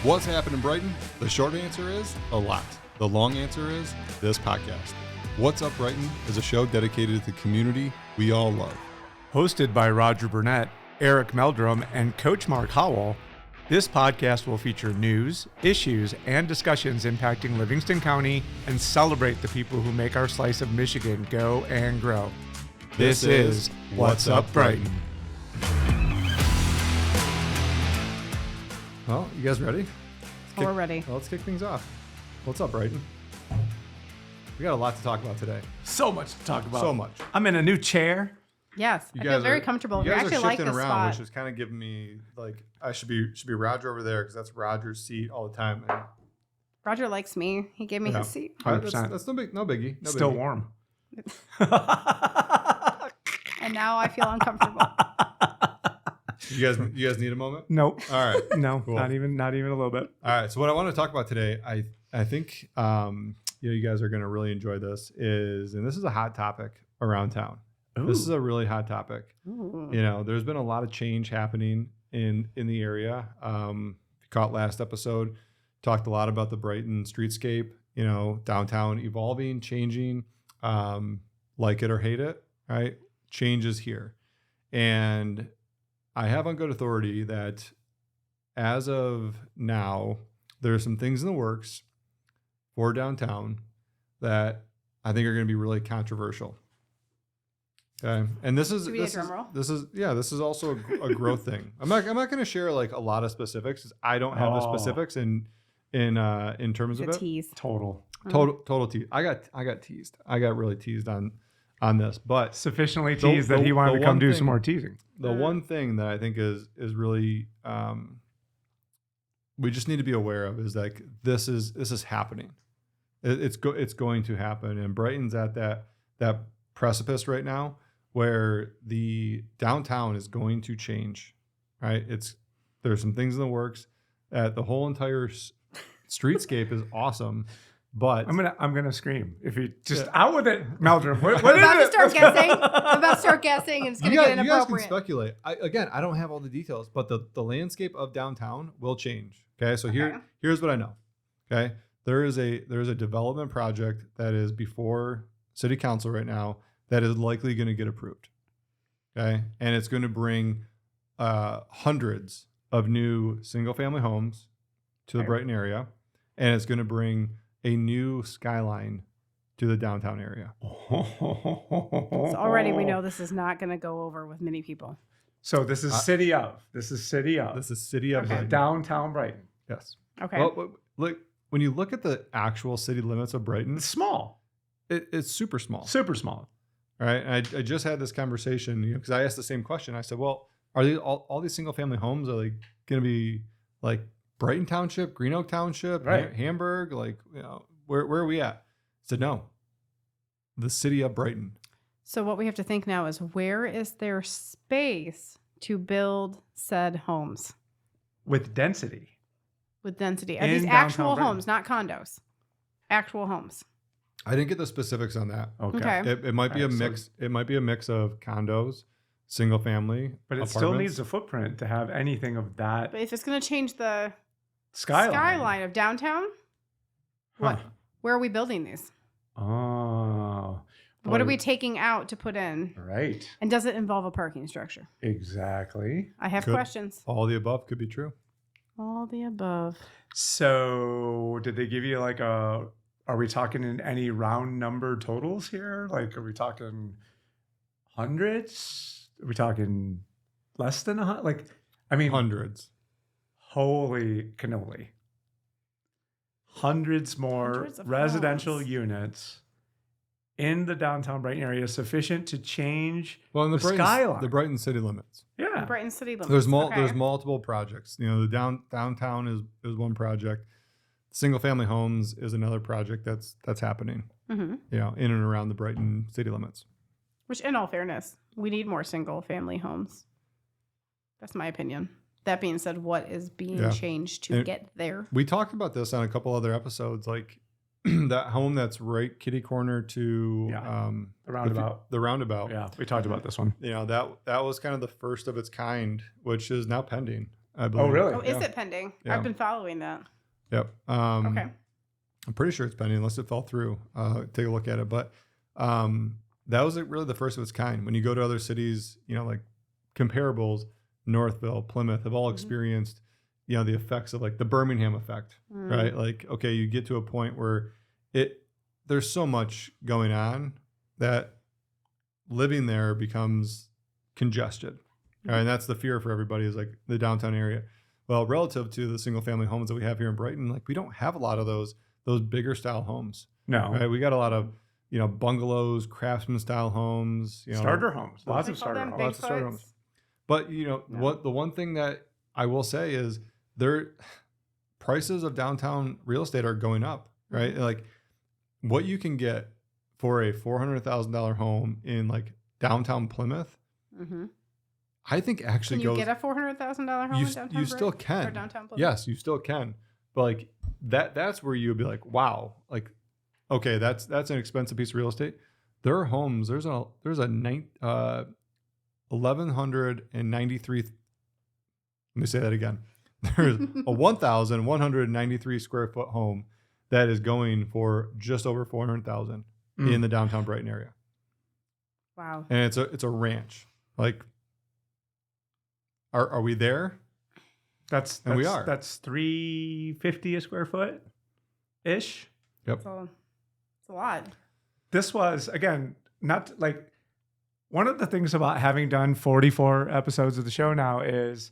What's happening in Brighton? The short answer is a lot. The long answer is this podcast. What's Up Brighton is a show dedicated to the community we all love. Hosted by Roger Burnett, Eric Meldrum, and Coach Mark Howell, this podcast will feature news, issues, and discussions impacting Livingston County and celebrate the people who make our slice of Michigan go and grow. This is What's Up Brighton. Well, you guys ready? We're ready. Well, let's kick things off. What's up, Brighton? We got a lot to talk about today. So much to talk about. So much. I'm in a new chair. Yes, I feel very comfortable. You I guys actually are like shifting this around, spot. which is kind of giving me like I should be Roger over there because that's Roger's seat all the time. And Roger likes me. He gave me his seat. 100%. That's no biggie. No Still biggie. warm. And now I feel uncomfortable. You guys need a moment? Nope. All right. No, Cool. not even a little bit. All right. So what I want to talk about today, I think you guys are going to really enjoy this. And this is a hot topic around town. Ooh. This is a really hot topic. Ooh. You know, there's been a lot of change happening in the area. If you caught last episode, talked a lot about the Brighton streetscape. You know, downtown evolving, changing, like it or hate it. Right, change is here, and I have on good authority that as of now, there are some things in the works for downtown that I think are going to be really controversial. Okay, and this is Do we need a drum roll? this is also a growth thing. I'm not going to share like a lot of specifics 'cause I don't have the specifics in terms of The it. tease. Total tease. I got teased. I got really teased on this, but Sufficiently teased that he wanted to come do some more teasing. the one thing that I think is really we just need to be aware of is like this is happening. It's going to happen, and Brighton's at that precipice right now where the downtown is going to change. Right? There's some things in the works. The whole entire streetscape is awesome. But I'm gonna scream if you just out with it, Meldrum. What I'm is about it? to start guessing. I'm about to start guessing, and it's going to get you guys can inappropriate. speculate. I don't have all the details, but the landscape of downtown will change. Okay, so here's what I know. Okay, there is a development project that is before City Council right now that is likely going to get approved. Okay, and it's going to bring hundreds of new single-family homes to the Brighton area, and it's going to bring a new skyline to the downtown area. So already we know this is not going to go over with many people. So this is city of. This is city of. This is city of Brighton. Downtown Brighton. Yes. Okay. Well, look, when you look at the actual city limits of Brighton, It's small. it's super small. Super small. All right. And I just had this conversation, because I asked the same question. I said, well, are these all these single family homes are like going to be like Brighton Township, Green Oak Township, Right. Hamburg? Like, where are we at? I said, no, the city of Brighton. So what we have to think now is, where is there space to build said homes With density. with density? Are In these downtown actual Brighton. homes, not condos? Actual homes. I didn't get the specifics on that. Okay. It might be All a right, so- mix. It might be a mix of condos, single family, But it apartments. still needs a footprint to have anything of that But if it's going to change the skyline. of downtown, what? Huh. Where are we building these? Oh. What are Boy, we taking out to put in? Right. And does it involve a parking structure? Exactly. I have Could. questions. All the above could be true. All the above. So did they give you like are we talking in any round number totals here? Like, are we talking hundreds? Are we talking less than 100? Like, I mean, Hundreds. holy cannoli. Hundreds more Hundreds of residential homes. units in the downtown Brighton area, sufficient to change Well, in the skyline. the Brighton city limits. Yeah. Brighton City limits. There's Okay. there's multiple projects. The downtown is one project. Single family homes is another project that's happening. Mhm. In and around the Brighton city limits. Which, in all fairness, we need more single family homes. That's my opinion. That being said, what is being Yeah. changed to And- get there? We talked about this on a couple other episodes, like that home that's right kitty corner to Yeah. The roundabout. The roundabout. Yeah, we talked about this one. That was kind of the first of its kind, which is now pending. I believe. Oh, really? Oh, is it pending? Yeah. I've been following that. Yep. Okay. I'm pretty sure it's pending unless it fell through. Take a look at it. But that was really the first of its kind. When you go to other cities, like comparables, Northville, Plymouth have all experienced, the effects of like the Birmingham effect, right? Like, okay, you get to a point where there's so much going on that living there becomes congested. Right? And that's the fear for everybody is like the downtown area. Well, relative to the single family homes that we have here in Brighton, like we don't have a lot of those bigger style homes. No. Right? We got a lot of, bungalows, craftsman style homes, starter homes, lots They of call starter them homes. Lots of starter Bigfoots. homes. But what the one thing that I will say is prices of downtown real estate are going up, right? Like what you can get for a $400,000 home in like downtown Plymouth, I think actually Can you get a $400,000 home in downtown? you still Brighton? can. Or downtown Plymouth? Yes, you still can. But like that's where you would be like, wow, like okay, that's an expensive piece of real estate. There are homes. There's a 1,193. Let me say that again. There's a 1,193 square foot home that is going for just over 400,000 in the downtown Brighton area. Wow. And it's a ranch. Like, are we there? We are. That's $350 a square foot ish. Yep. So it's a lot. This was, again, not like one of the things about having done 44 episodes of the show now is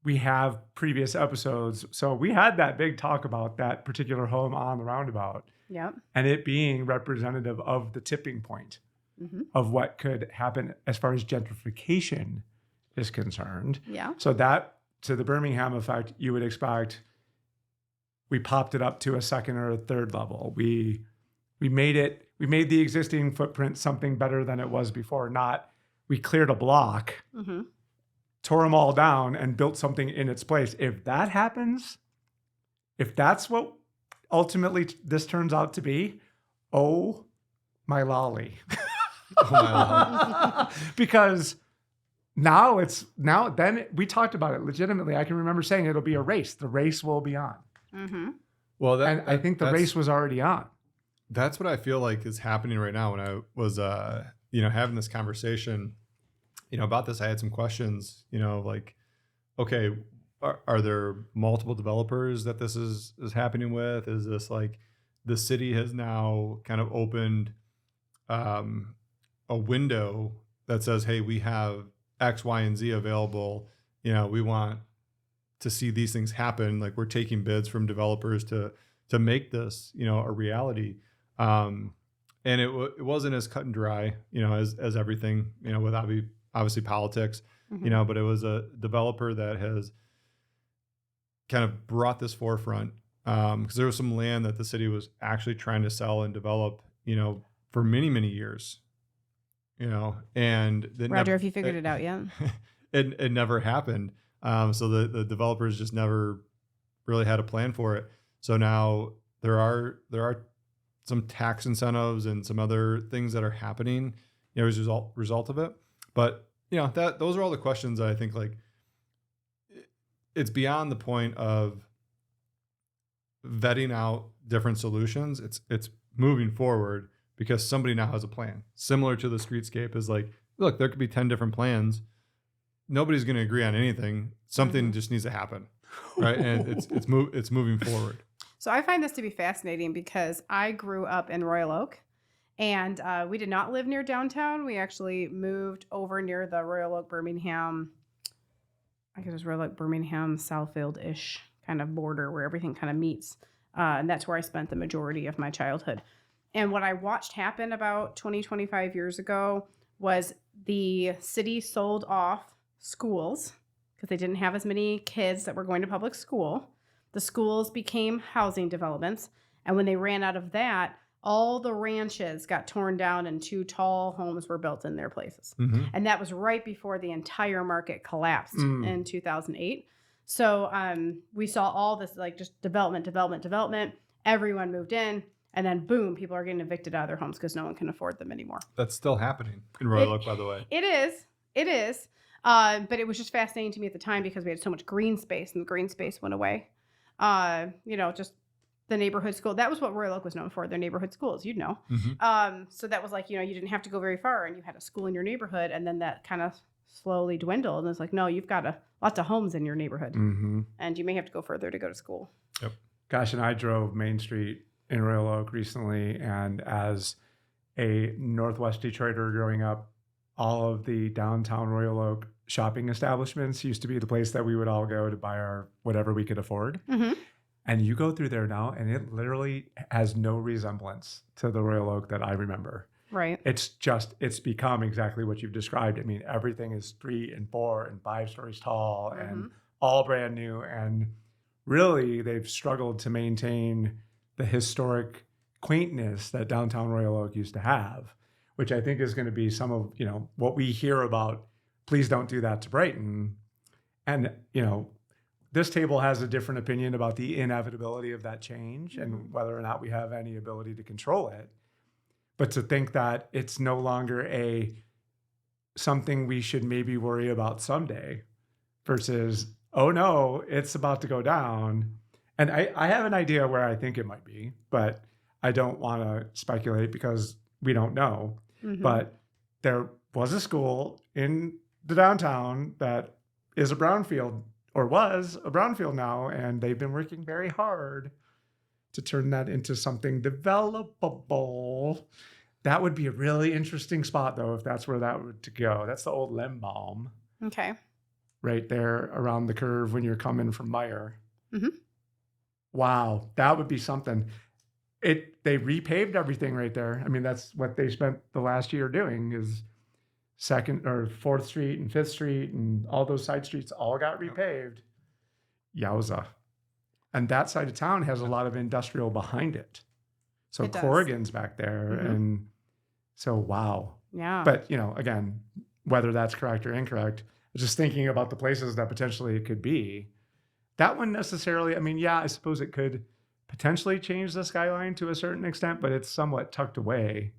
we have previous episodes. So we had that big talk about that particular home on the roundabout Yep. and it being representative of the tipping point of what could happen as far as gentrification is concerned. Yeah. So that, to the Birmingham effect, you would expect we popped it up to a second or a third level. We made the existing footprint something better than it was before. Not we cleared a block, tore them all down, and built something in its place. If that happens, if that's what ultimately this turns out to be, oh my lolly. Oh my God. Because then we talked about it legitimately. I can remember saying it'll be a race. The race will be on. Well, I think the race was already on. That's what I feel like is happening right now. When I was, having this conversation, about this, I had some questions, like, okay, are there multiple developers that this is happening with? Is this like the city has now kind of opened a window that says, hey, we have X, Y, and Z available. We want to see these things happen. Like we're taking bids from developers to make this, a reality. And it wasn't as cut and dry, as everything, with obviously politics, but it was a developer that has kind of brought this forefront because there was some land that the city was actually trying to sell and develop, for many, many years, and Roger, have you figured it out yet? it never happened. So the developers just never really had a plan for it. So now there are some tax incentives and some other things that are happening, as a result of it. But those are all the questions that I think like it's beyond the point of vetting out different solutions. It's moving forward because somebody now has a plan. Similar to the streetscape is like, look, there could be 10 different plans. Nobody's going to agree on anything. Something just needs to happen, right? And it's moving forward. So I find this to be fascinating because I grew up in Royal Oak, and we did not live near downtown. We actually moved over near the Royal Oak Birmingham. I guess it was Royal Oak Birmingham Southfield-ish kind of border where everything kind of meets, and that's where I spent the majority of my childhood. And what I watched happen about 25 years ago was the city sold off schools because they didn't have as many kids that were going to public school. The schools became housing developments. And when they ran out of that, all the ranches got torn down and 2 tall homes were built in their places. And that was right before the entire market collapsed in 2008. So we saw all this like just development. Everyone moved in. And then boom, people are getting evicted out of their homes because no one can afford them anymore. That's still happening in Royal Oak, by the way. It is. But it was just fascinating to me at the time because we had so much green space, and the green space went away. Just the neighborhood school. That was what Royal Oak was known for, their neighborhood schools, So that was like, you didn't have to go very far and you had a school in your neighborhood. And then that kind of slowly dwindled. And it's like, no, you've got lots of homes in your neighborhood. And you may have to go further to go to school. Yep. Gosh, and I drove Main Street in Royal Oak recently. And as a Northwest Detroiter growing up, all of the downtown Royal Oak shopping establishments used to be the place that we would all go to buy our whatever we could afford. And you go through there now, and it literally has no resemblance to the Royal Oak that I remember. Right. It's become exactly what you've described. I mean, everything is 3 and 4 and 5 stories tall and all brand new. And really, they've struggled to maintain the historic quaintness that downtown Royal Oak used to have, which I think is going to be some of, what we hear about. Please don't do that to Brighton. And, this table has a different opinion about the inevitability of that change and whether or not we have any ability to control it. But to think that it's no longer something we should maybe worry about someday versus, oh no, it's about to go down. And I have an idea where I think it might be, but I don't want to speculate because we don't know. But there was a school in the downtown that is a brownfield, or was a brownfield now, and they've been working very hard to turn that into something developable. That would be a really interesting spot, though, if that's where that would to go. That's the old Lembaum. Okay. Right there around the curve when you're coming from Meyer. Wow, that would be something. They repaved everything right there. I mean, that's what they spent the last year doing is 2nd or 4th Street and 5th Street and all those side streets all got repaved. Yowza. And that side of town has a lot of industrial behind it. So Corrigan's back there. And so, wow. Yeah. But, again, whether that's correct or incorrect, just thinking about the places that potentially it could be, that one necessarily, I suppose it could potentially change the skyline to a certain extent, but it's somewhat tucked away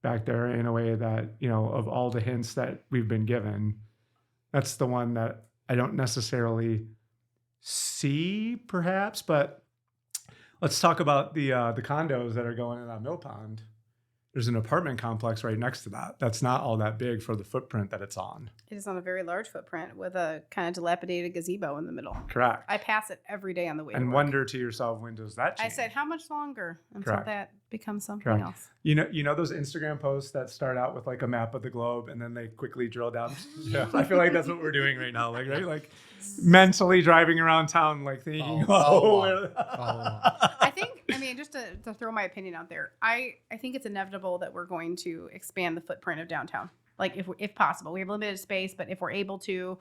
back there in a way that, of all the hints that we've been given, that's the one that I don't necessarily see perhaps, but let's talk about the condos that are going in on Mill Pond. There's an apartment complex right next to that. That's not all that big for the footprint that it's on. It is on a very large footprint with a kind of dilapidated gazebo in the middle. Correct. I pass it every day on the way to and work. wonder to yourself, when does that change? I said, how much longer until Correct. that becomes something Correct. else? You know those Instagram posts that start out with like a map of the globe and then they quickly drill down? Yeah. I feel like that's what we're doing right now. Like mentally driving around town, like thinking, I think, just to throw my opinion out there, I think it's inevitable that we're going to expand the footprint of downtown. Like if possible, we have limited space, but if we're able to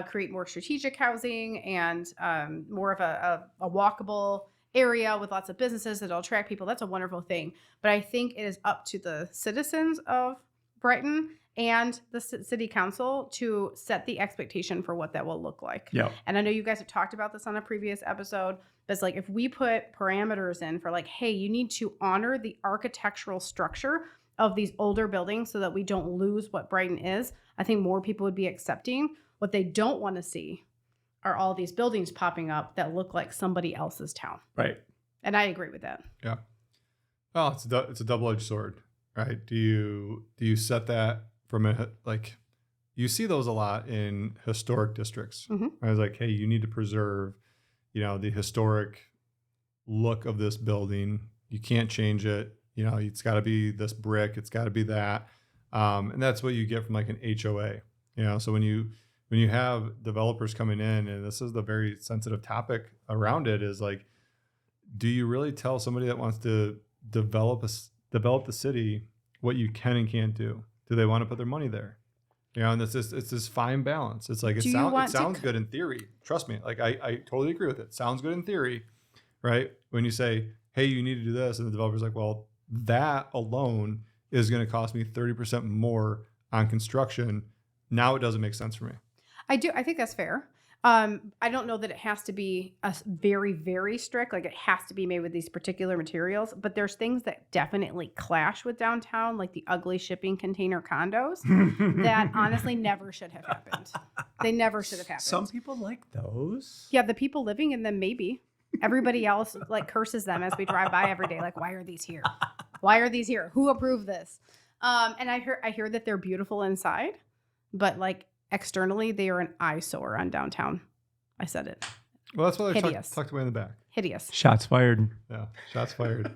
create more strategic housing and more of a walkable area with lots of businesses that'll attract people, that's a wonderful thing. But I think it is up to the citizens of Brighton and the city council to set the expectation for what that will look like. Yeah. And I know you guys have talked about this on a previous episode, but it's like if we put parameters in for like, hey, you need to honor the architectural structure of these older buildings so that we don't lose what Brighton is, I think more people would be accepting. What they don't want to see are all these buildings popping up that look like somebody else's town. Right. And I agree with that. Yeah. Well, it's a double-edged sword, right? Do you set that from you see those a lot in historic districts. Right? It's like, hey, you need to preserve, the historic look of this building. You can't change it. It's got to be this brick. It's got to be that. And that's what you get from like an HOA. So when you have developers coming in, and this is the very sensitive topic around it, is like, do you really tell somebody that wants to develop the city what you can and can't do? Do they want to put their money there? And it's this fine balance. It's like it sounds good in theory. Trust me, like I totally agree with it. Sounds good in theory, right? When you say, hey, you need to do this, and the developer's like, well, that alone is going to cost me 30% more on construction. Now it doesn't make sense for me. I think that's fair. I don't know that it has to be very, very strict. Like it has to be made with these particular materials, but there's things that definitely clash with downtown, like the ugly shipping container condos that honestly never should have happened. They never should have happened. Some people like those. Yeah, the people living in them, maybe. Everybody else like curses them as we drive by every day. Like, why are these here? Why are these here? Who approved this? And I hear that they're beautiful inside, but like externally, they are an eyesore on downtown. I said it. Well, that's why they're Hideous. tucked away in the back. Hideous. Shots fired. Yeah, shots fired.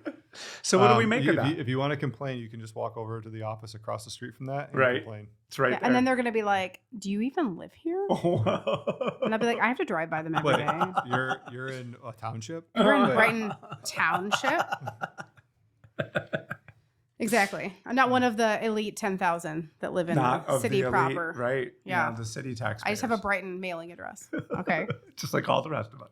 So what do we make of that? If you want to complain, you can just walk over to the office across the street from that and Right. complain. It's right Yeah, there. and then they're going to be like, do you even live here? And I'll be like, I have to drive by them every Wait, day. you're in a township? We're in Wait. Brighton Township. Exactly. I'm not one of the elite 10,000 that live in Not the of city the elite, proper. right? Yeah. The city taxpayers. I just have a Brighton mailing address. Okay. Just like all the rest of us.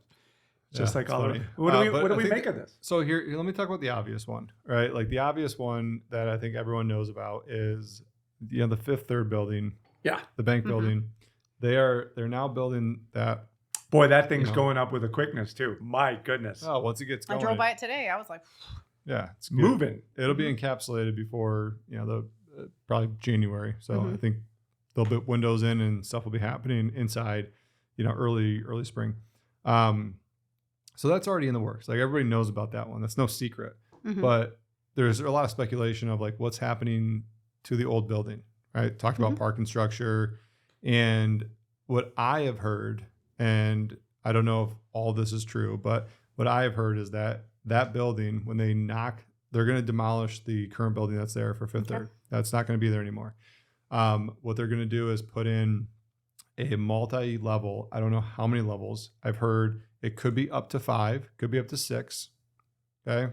Just Yeah, like it's all the funny. What do we, But what do I we think- make of this? So here, let me talk about the obvious one, right? Like the obvious one that I think everyone knows about is, the Fifth Third building, Yeah. the bank Mhm. building. They're now building that. Boy, that thing's You know. going up with a quickness too. My goodness. Oh, once it gets I going, drove by it today. I was like, yeah, it's good. Moving. It'll be encapsulated before the probably January. So Mhm. I think they'll put windows in and stuff will be happening inside, early spring. So that's already in the works. Like everybody knows about that one. That's no secret. mhm. But there's a lot of speculation of like what's happening to the old building, right? Talked about parking structure, and what I have heard, and I don't know if all this is true, but what I have heard is that building, when they knock, they're going to demolish the current building that's there for Fifth Okay. Third. That's not going to be there anymore. What they're going to do is put in a multi-level. I don't know how many levels. I've heard it could be up to 5, could be up to 6. Okay.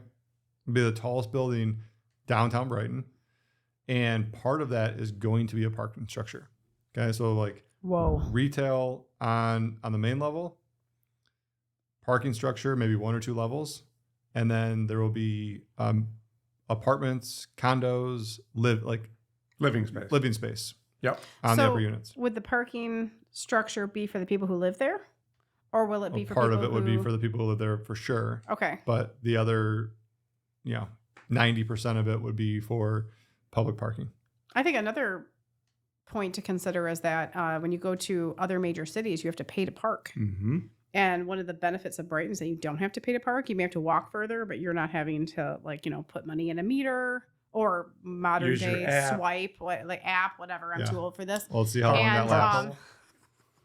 It'll be the tallest building downtown Brighton. And part of that is going to be a parking structure. Okay. So like Whoa. retail on the main level, parking structure, maybe 1 or 2 levels. And then there will be apartments, condos, Living space. living space Yep. on the So upper units. would the parking structure be for the people who live there? Or will it be for Part people of it would be who- for the people who live there for sure. Okay. But the other, 90% of it would be for public parking. I think another point to consider is that when you go to other major cities, you have to pay to park. Mm-hmm. And one of the benefits of Brighton is that you don't have to pay to park. You may have to walk further, but you're not having to put money in a meter or modern Use your day app. swipe, app, whatever. I'm Yeah. too old for this. Well, let's see how long And, that lasts.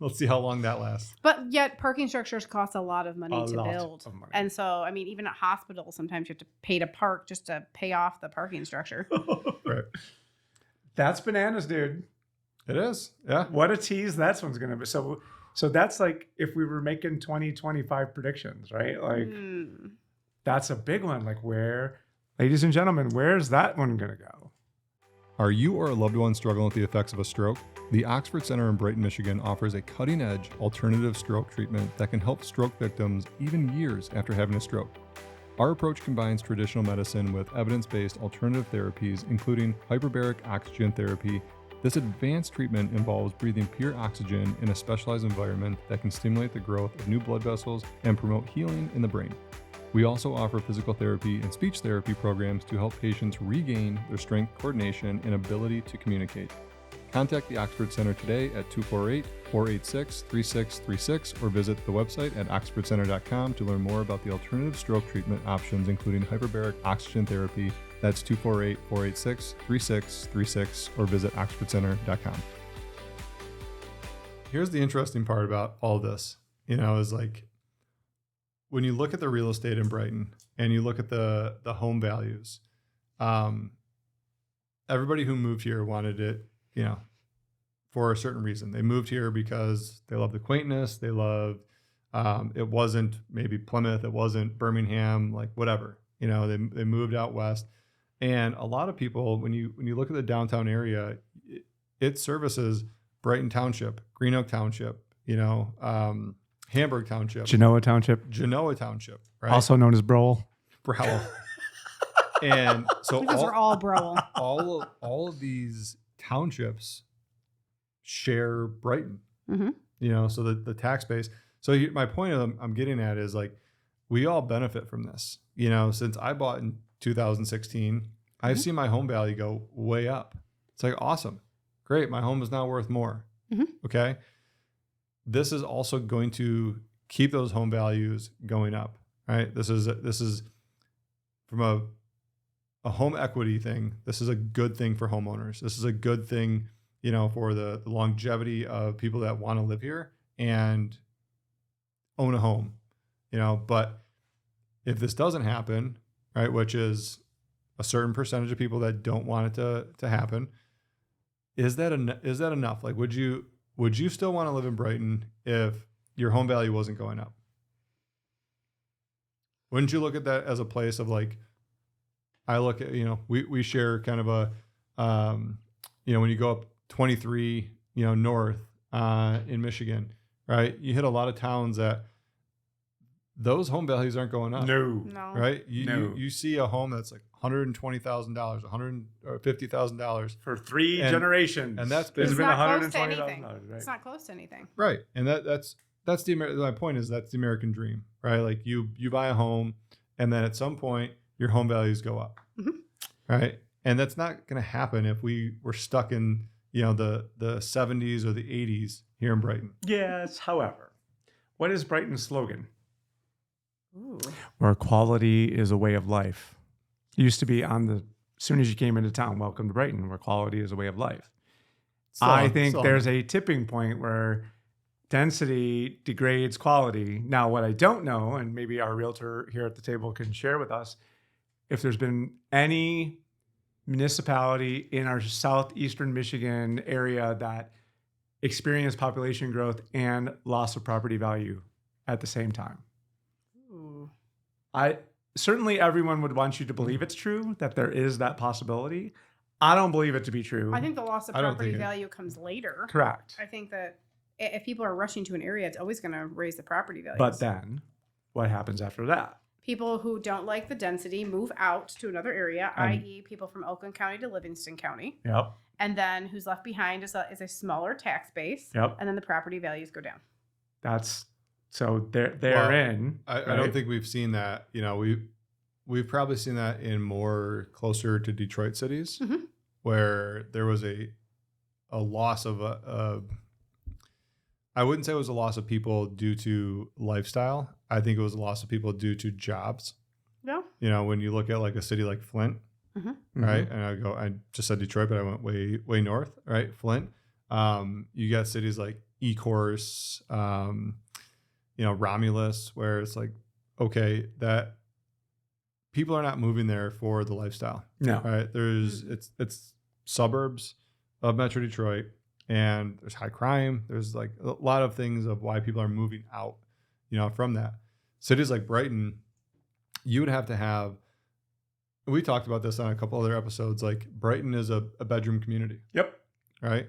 Let's see how long that lasts. But yet parking structures cost a lot of money A to lot build. of money. And so, even at hospitals, sometimes you have to pay to park just to pay off the parking structure. Right. That's bananas, dude. It is. Yeah. What a tease that one's going to be. So that's like if we were making 2025 predictions, right? Like Hmm. that's a big one. Like ladies and gentlemen, where's that one going to go? Are you or a loved one struggling with the effects of a stroke? The Oxford Center in Brighton, Michigan offers a cutting-edge alternative stroke treatment that can help stroke victims even years after having a stroke. Our approach combines traditional medicine with evidence-based alternative therapies, including hyperbaric oxygen therapy. This advanced treatment involves breathing pure oxygen in a specialized environment that can stimulate the growth of new blood vessels and promote healing in the brain. We also offer physical therapy and speech therapy programs to help patients regain their strength, coordination, and ability to communicate. Contact the Oxford Center today at 248-486-3636 or visit the website at oxfordcenter.com to learn more about the alternative stroke treatment options, including hyperbaric oxygen therapy. That's 248-486-3636 or visit oxfordcenter.com. Here's the interesting part about all this, is like when you look at the real estate in Brighton and you look at the home values, everybody who moved here wanted it, for a certain reason. They moved here because they loved the quaintness. They loved, it wasn't maybe Plymouth. It wasn't Birmingham, like whatever, they moved out west. And a lot of people, when you look at the downtown area, it services Brighton Township, Green Oak Township, Hamburg Township, Genoa Township, right? also known as Browell. Browell. And so Because we're all bro. all of these townships share Brighton. So the tax base. So my point I'm getting at is like, we all benefit from this. Since I bought in 2016, I've seen my home value go way up. It's like, awesome. Great. My home is now worth more. Okay. This is also going to keep those home values going up, right? This is from a home equity thing. This is a good thing for homeowners. This is a good thing, for the longevity of people that want to live here and own a home, but if this doesn't happen, right, which is a certain percentage of people that don't want it to happen, is that enough? Like, would you still want to live in Brighton if your home value wasn't going up? Wouldn't you look at that as a place of like, I look at, we share kind of a, when you go up 23, north in Michigan, right? You hit a lot of towns that those home values aren't going up. No. Right? You see a home that's like $120,000, $150,000 for 3 generations, and that's been $120,000. Right? It's not close to anything. Right, and that's my point is that's the American dream, right? Like you buy a home, and then at some point your home values go up, right? And that's not going to happen if we were stuck in the 70s or the 80s here in Brighton. Yes, however, what is Brighton's slogan? Ooh. Where quality is a way of life. It used to be as soon as you came into town, welcome to Brighton, where quality is a way of life. I think there's a tipping point where density degrades quality. Now, what I don't know, and maybe our realtor here at the table can share with us, if there's been any municipality in our southeastern Michigan area that experienced population growth and loss of property value at the same time. Certainly everyone would want you to believe it's true, that there is that possibility. I don't believe it to be true. I think the loss of property value comes later. Correct. I think that if people are rushing to an area, it's always going to raise the property values. But then what happens after that? People who don't like the density move out to another area, i.e. people from Oakland County to Livingston County. Yep. And then who's left behind is a smaller tax base. Yep. And then the property values go down. So they're in. I don't think we've seen that. We've probably seen that in more closer to Detroit cities, where there was a loss of I wouldn't say it was a loss of people due to lifestyle. I think it was a loss of people due to jobs. Yeah. When you look at like a city like Flint, right? And I just said Detroit, but I went way north, right? Flint. You got cities like Ecorse, Romulus, where it's like, okay, that people are not moving there for the lifestyle. No. Right. It's suburbs of Metro Detroit, and there's high crime. There's like a lot of things of why people are moving out, from that. Cities like Brighton, you would have to have, we talked about this on a couple other episodes, like Brighton is a bedroom community. Yep. Right.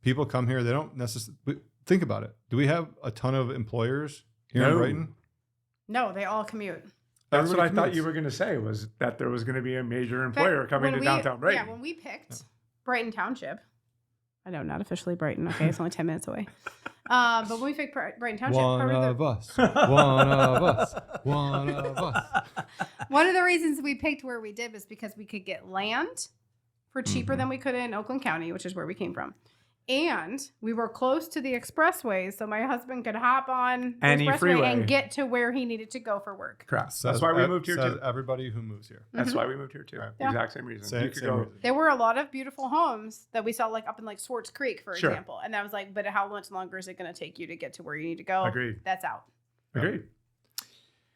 People come here. They don't necessarily think about it. Do we have a ton of employers here in Brighton? No, they all commute. That's what I thought you were going to say, was that there was going to be a major employer coming to downtown Brighton. Yeah, when we picked Brighton Township, I know, not officially Brighton. Okay, it's only 10 minutes away. But when we picked Brighton Township, one of us. One of the reasons we picked where we did was because we could get land for cheaper than we could in Oakland County, which is where we came from. And we were close to the expressway, so my husband could hop on the expressway and get to where he needed to go for work. Correct. That's why we moved here too. Everybody who moves here. That's why we moved here too. Yeah. Exact same reason. Same reason. There were a lot of beautiful homes that we saw, like up in like Swartz Creek, for example. And I was like, but how much longer is it going to take you to get to where you need to go? Agreed. That's out. Agreed.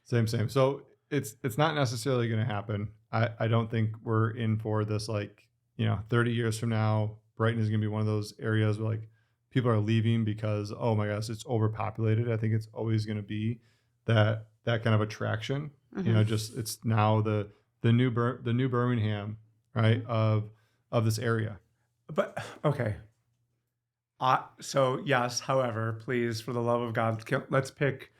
Same. So it's not necessarily going to happen. I don't think we're in for this, 30 years from now, Brighton is going to be one of those areas where like people are leaving because, oh my gosh, it's overpopulated. I think it's always going to be that kind of attraction. It's now the new Birmingham, right, of this area. But okay. So yes, however, please, for the love of God, let's pick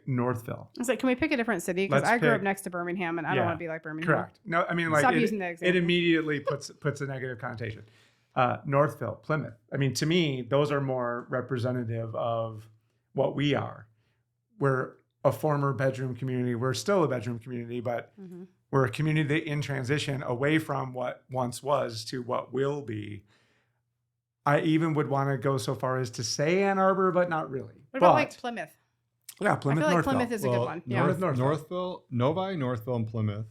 Northville. I was like, can we pick a different city? Because I grew up next to Birmingham, and I don't want to be like Birmingham. Correct. No, I mean, Stop using that example. It immediately puts a negative connotation. Northville, Plymouth. I mean, to me, those are more representative of what we are. We're a former bedroom community. We're still a bedroom community, but we're a community in transition away from what once was to what will be. I even would want to go so far as to say Ann Arbor, but not really. What about like Plymouth? Yeah, Plymouth, I feel like Northville. Plymouth is a good one. Yeah. Northville, Novi, Northville, and Plymouth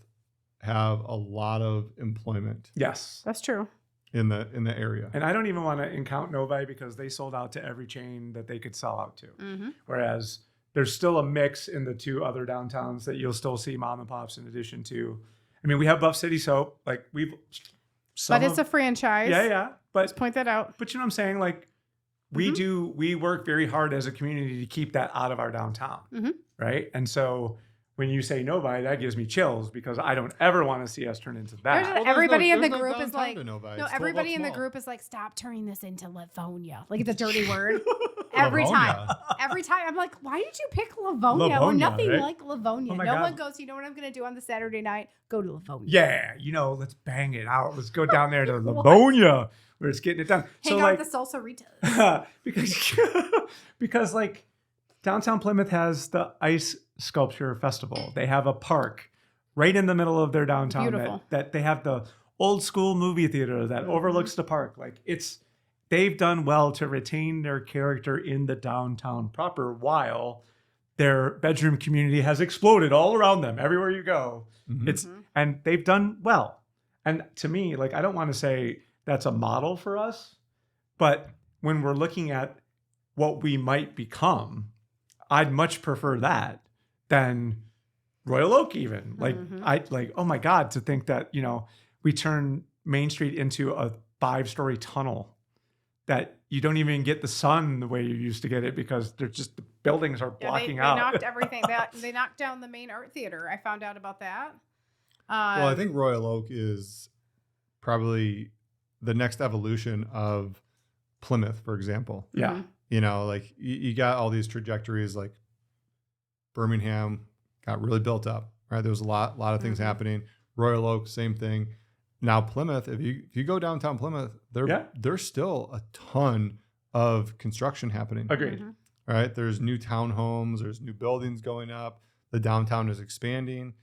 have a lot of employment. Yes, that's true. In the area. And I don't even want to count Novi because they sold out to every chain that they could sell out to. Whereas there's still a mix in the two other downtowns that you'll still see mom and pops in addition to. I mean, we have Buff City Soap. Like but it's a franchise. Yeah. But let's point that out. But you know what I'm saying? Like we work very hard as a community to keep that out of our downtown. Right. And so when you say Novi, that gives me chills because I don't ever want to see us turn into that. Well, everybody in the group is like, everybody in the group is like, stop turning this into Livonia. Like it's a dirty word. Every time I'm like, why did you pick Livonia? Well, nothing right? Like Livonia. No one goes, you know what I'm going to do on the Saturday night? Go to Livonia. Yeah. Let's bang it out. Let's go down there to Livonia. We're just getting it done. Hang out with the salsa ritas. because like downtown Plymouth has the ice sculpture festival. They have a park right in the middle of their downtown that they have the old school movie theater that overlooks the park. Like they've done well to retain their character in the downtown proper while their bedroom community has exploded all around them everywhere you go. And they've done well. And to me, like, I don't want to say that's a model for us, but when we're looking at what we might become, I'd much prefer that than Royal Oak even. Like, oh my God, to think that, we turn Main Street into a 5-story tunnel that you don't even get the sun the way you used to get it because they're just, the buildings are blocking out. They knocked everything. They knocked down the main art theater. I found out about that. Well, I think Royal Oak is probably the next evolution of Plymouth, for example. Yeah. Like you got all these trajectories, like Birmingham got really built up, right? There was a lot of things happening. Royal Oak, same thing. Now Plymouth, if you go downtown Plymouth, there's still a ton of construction happening. Agreed. Right? There's new townhomes, there's new buildings going up. The downtown is expanding.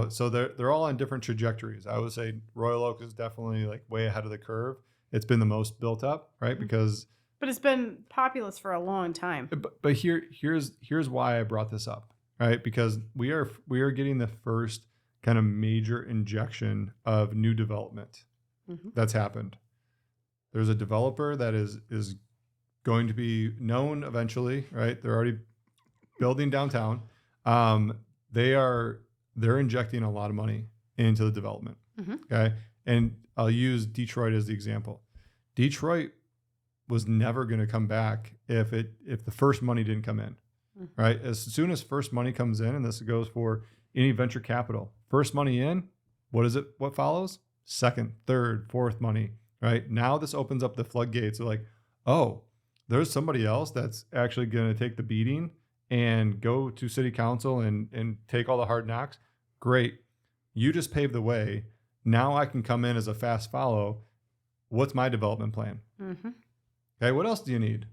So they're all on different trajectories. I would say Royal Oak is definitely like way ahead of the curve. It's been the most built up, right? But it's been populous for a long time. But here's why I brought this up, right? Because we are getting the first kind of major injection of new development that's happened. There's a developer that is going to be known eventually, right? They're already building downtown. They're injecting a lot of money into the development. Okay. And I'll use Detroit as the example. Detroit was never going to come back if the first money didn't come in, right? As soon as first money comes in, and this goes for any venture capital, first money in, what follows? Second, third, fourth money, right? Now this opens up the floodgates of like, oh, there's somebody else that's actually going to take the beating and go to city council and take all the hard knocks. Great. You just paved the way. Now I can come in as a fast follow. What's my development plan? Okay, what else do you need?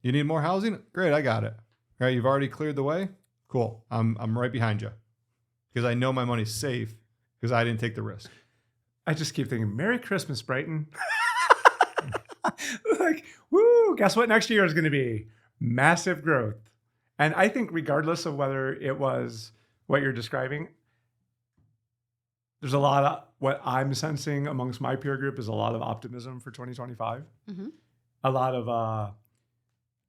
You need more housing? Great, I got it. All right, you've already cleared the way? Cool. I'm right behind you. Because I know my money's safe because I didn't take the risk. I just keep thinking, Merry Christmas, Brighton. Like, woo, guess what next year is going to be? Massive growth. And I think regardless of whether it was what you're describing, there's a lot of what I'm sensing amongst my peer group is a lot of optimism for 2025. A lot of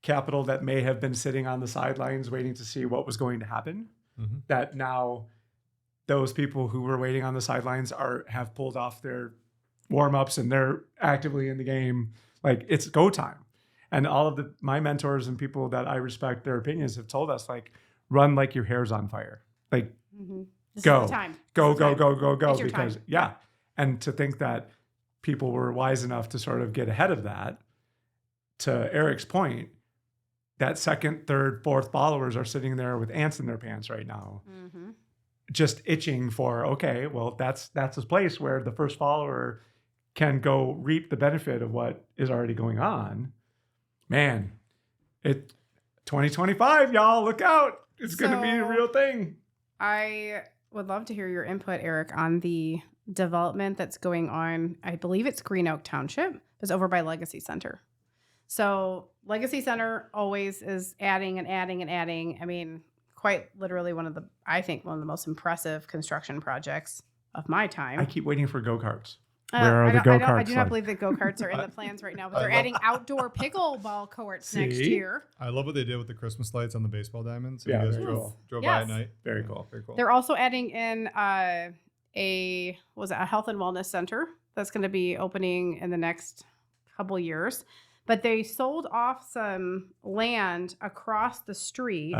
capital that may have been sitting on the sidelines waiting to see what was going to happen. That now those people who were waiting on the sidelines have pulled off their warm-ups and they're actively in the game. Like, it's go time. And all of my mentors and people that I respect their opinions have told us, like, run like your hair's on fire. Like, go, go. Because, yeah. And to think that people were wise enough to sort of get ahead of that, to Eric's point, that second, third, fourth followers are sitting there with ants in their pants right now, just itching for, okay, well, that's a place where the first follower can go reap the benefit of what is already going on, man, 2025, y'all, look out. It's going to be a real thing. I would love to hear your input, Eric, on the development that's going on. I believe it's Green Oak Township. It's over by Legacy Center. So Legacy Center always is adding and adding and adding. I mean, quite literally one of the most impressive construction projects of my time. I keep waiting for go-karts. Where are the go-karts? I do not believe that go-karts are in the plans right now, but they're adding outdoor pickleball courts next year. I love what they did with the Christmas lights on the baseball diamonds. Yeah, you guys very cool. drove by at night. Very cool. Very cool. They're also adding in a health and wellness center that's going to be opening in the next couple years. But they sold off some land across the street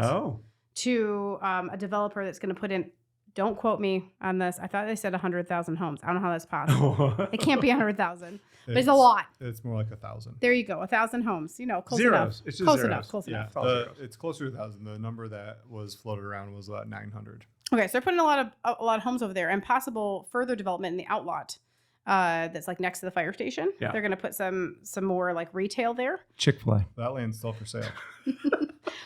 to a developer that's going to put in. Don't quote me on this. I thought they said 100,000 homes. I don't know how that's possible. It can't be 100,000, but it's a lot. It's more like 1,000. There you go, 1,000 homes. You know, close zeros. enough. It's just close zeros. enough. Close enough. It's closer to 1,000. The number that was floated around was about 900. Okay, so they're putting a lot of homes over there, and possible further development in the outlot. That's like next to the fire station. Yeah. They're going to put some more like retail there. Chick-fil-A. That land's still for sale.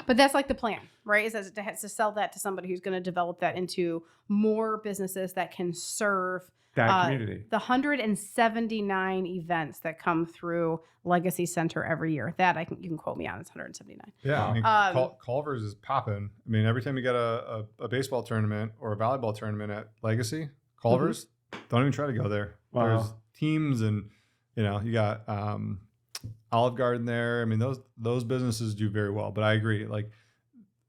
But that's like the plan, right? Is to sell that to somebody who's going to develop that into more businesses that can serve that community. The 179 events that come through Legacy Center every year. That you can quote me on. It's 179. Yeah, I mean, Culver's is popping. I mean, every time you get a baseball tournament or a volleyball tournament at Legacy, Culver's, don't even try to go there. Wow. There's teams, and you got Olive Garden there. I mean, those businesses do very well. But I agree, like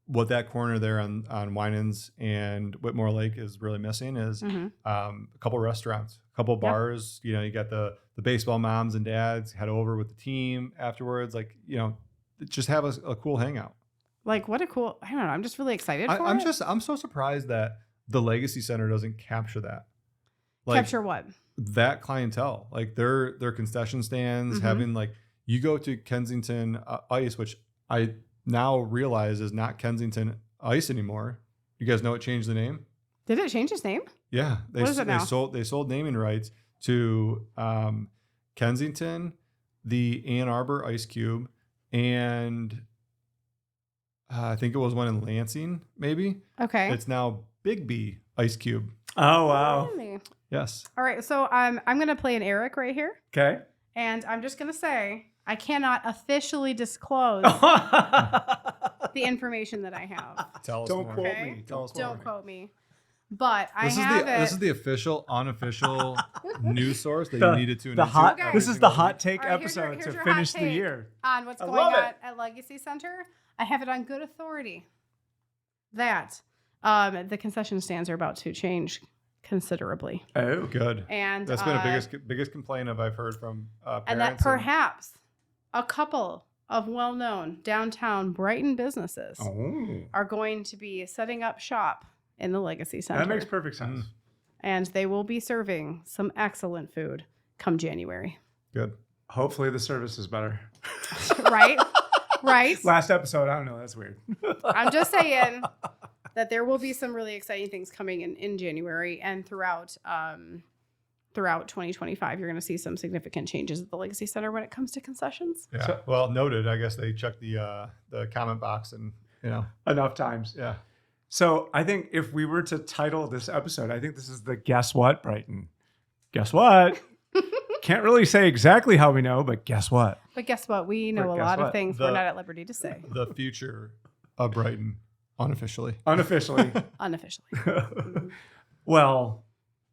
what that corner there on Winans and Whitmore Lake is really missing is a couple restaurants, a couple bars. You got the baseball moms and dads head over with the team afterwards. Like, just have a cool hangout. Like, what a cool, I don't know. I'm just really excited for it. I'm so surprised that the Legacy Center doesn't capture that. Like, capture what? That clientele, like their concession stands, having like, you go to Kensington Ice, which I now realize is not Kensington Ice anymore. You guys know it changed the name? Did it change its name? Yeah. What is it now? They sold naming rights to Kensington, the Ann Arbor Ice Cube, and I think it was one in Lansing, maybe. Okay. It's now Big B Ice Cube. Oh, wow. Really? Yes. All right. So I'm going to play an Eric right here. Okay. And I'm just going to say, I cannot officially disclose the information that I have. Tell us Don't more. Quote Okay? me. Don't quote me. But This is the official, unofficial news source that you needed to. This is the hot take episode here's to your finish hot the take year. on what's going on at Legacy Center. I have it on good authority that the concession stands are about to change considerably. Oh, good. And that's been a biggest complaint I've heard from parents. And that perhaps a couple of well-known downtown Brighton businesses are going to be setting up shop in the Legacy Center. That makes perfect sense. And they will be serving some excellent food come January. Good. Hopefully the service is better. Right? Right? Last episode, I don't know. That's weird. I'm just saying that there will be some really exciting things coming in January and throughout 2025. You're going to see some significant changes at the Legacy Center when it comes to concessions. Yeah. So, well, noted. I guess they checked the comment box and enough times. Yeah. So I think if we were to title this episode, I think this is the Guess What, Brighton. Guess what? Can't really say exactly how we know, but guess what? But guess what? We know a lot of things we're not at liberty to say. The future of Brighton, unofficially. Unofficially. Unofficially. Well,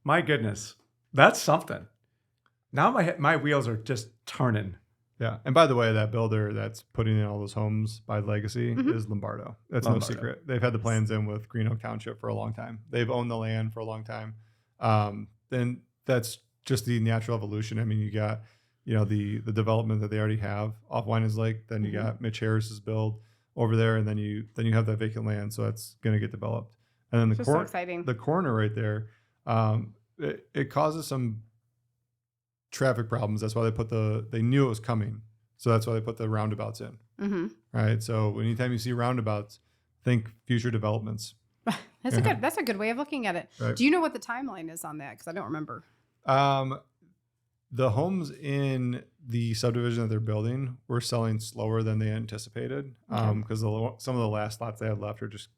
my goodness. That's something. Now my wheels are just turning. Yeah. And by the way, that builder that's putting in all those homes by Legacy is Lombardo. That's no secret. They've had the plans in with Green Oak Township for a long time. They've owned the land for a long time. And that's just the natural evolution. I mean, you got, the development that they already have off Winans Lake. Then you got Mitch Harris's build over there. And then you have that vacant land. So that's going to get developed. And then so exciting. The corner right there, it causes some traffic problems. That's why they knew it was coming. So that's why they put the roundabouts in. Mm-hmm. Right. So anytime you see roundabouts, think future developments. That's a good way of looking at it. Right. Do you know what the timeline is on that? Because I don't remember. The homes in the subdivision that they're building were selling slower than they anticipated because some of the last lots they had left are just,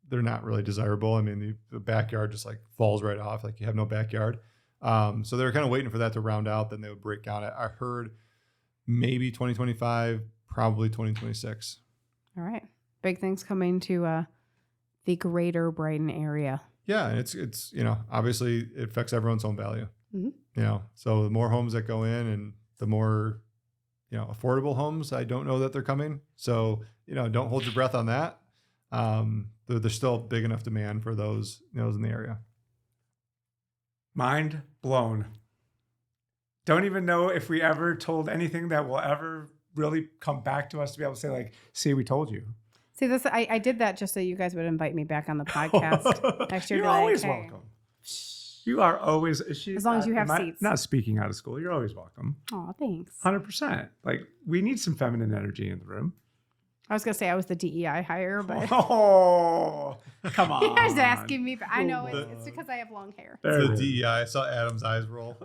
they're not really desirable. I mean, the backyard just like falls right off. Like you have no backyard. So they were kind of waiting for that to round out. Then they would break down. I heard maybe 2025, probably 2026. All right. Big things coming to the greater Brighton area. Yeah. And it's, obviously it affects everyone's home value. So the more homes that go in and the more, affordable homes, I don't know that they're coming. So, don't hold your breath on that. There's still big enough demand for those in the area. Mind blown. Don't even know if we ever told anything that will ever really come back to us to be able to say, like, see, we told you. See, this I did that just so you guys would invite me back on the podcast next year. You're always welcome. You are always, as long as you have seats. Not speaking out of school, you're always welcome. Oh, thanks. 100%. Like, we need some feminine energy in the room. I was gonna say I was the DEI hire, but oh, come on! You guys asking me, but I know it's because I have long hair. The DEI. I saw Adam's eyes roll.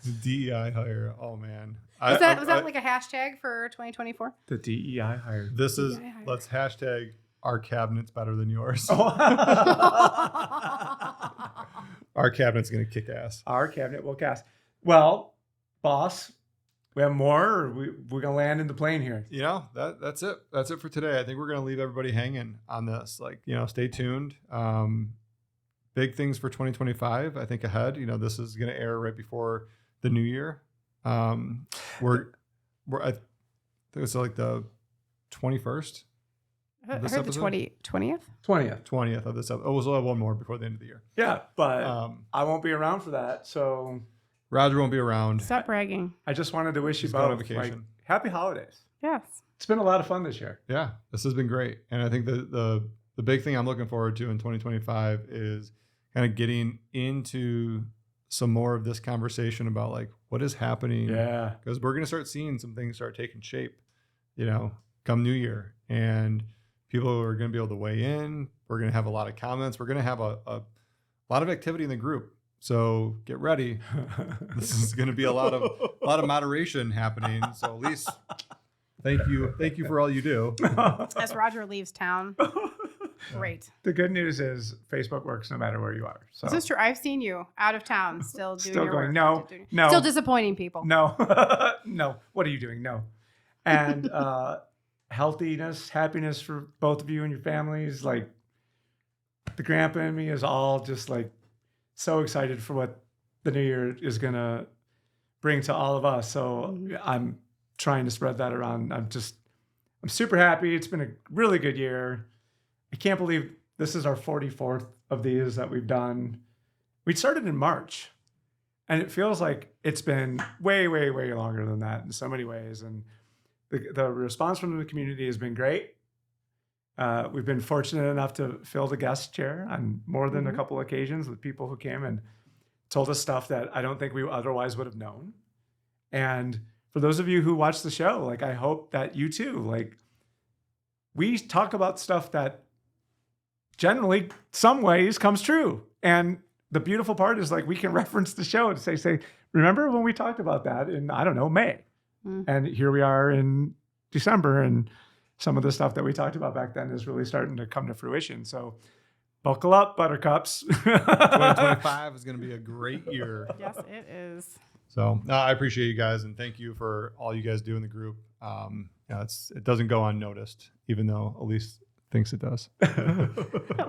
The DEI hire. Oh man, was that like a hashtag for 2024? The DEI hire. This is let's hashtag our cabinet's better than yours. Our cabinet's gonna kick ass. Our cabinet will cast. Well, boss. We have more, or we're going to land in the plane here? That's it. That's it for today. I think we're going to leave everybody hanging on this. Like, stay tuned. Big things for 2025, I think, ahead. This is going to air right before the new year. I think it's like the 21st. I heard the 20th? 20th of this episode. Oh, we'll have one more before the end of the year. Yeah, but I won't be around for that, so... Roger won't be around. Stop bragging. I just wanted to wish you going on both vacation. Happy holidays. Yes. It's been a lot of fun this year. Yeah, this has been great. And I think the big thing I'm looking forward to in 2025 is kind of getting into some more of this conversation about like what is happening. Yeah. Because we're going to start seeing some things start taking shape, come New Year. And people are going to be able to weigh in. We're going to have a lot of comments. We're going to have a lot of activity in the group. So get ready. This is going to be a lot of moderation happening. So at least thank you for all you do. As Roger leaves town. Great. The good news is Facebook works no matter where you are. So this is true. I've seen you out of town still doing your going, work. No. Still disappointing people. No. No. What are you doing? No. And healthiness, happiness for both of you and your families. Like the grandpa and me is all just like so excited for what the new year is going to bring to all of us. So I'm trying to spread that around. I'm super happy. It's been a really good year. I can't believe this is our 44th of these that we've done. We started in March and it feels like it's been way, way, way longer than that in so many ways. And the response from the community has been great. We've been fortunate enough to fill the guest chair on more than a couple occasions with people who came and told us stuff that I don't think we otherwise would have known. And for those of you who watch the show, like I hope that you too, like we talk about stuff that generally some ways comes true. And the beautiful part is like we can reference the show and say, remember when we talked about that in, I don't know, May? And here we are in December and some of the stuff that we talked about back then is really starting to come to fruition. So buckle up, buttercups. 2025 is going to be a great year. Yes, it is. So I appreciate you guys and thank you for all you guys do in the group. It doesn't go unnoticed, even though Elise thinks it does.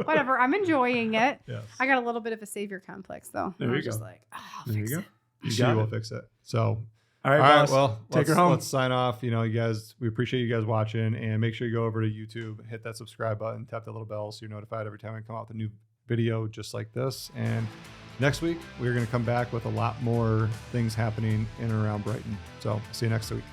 Whatever. I'm enjoying it. Yes. I got a little bit of a savior complex though. There you just go. Like, There you go. She will fix it. So. All right, well, take her home. Let's sign off. You guys, we appreciate you guys watching and make sure you go over to YouTube, hit that subscribe button, tap that little bell so you're notified every time we come out with a new video just like this. And next week, we're going to come back with a lot more things happening in and around Brighton. So see you next week.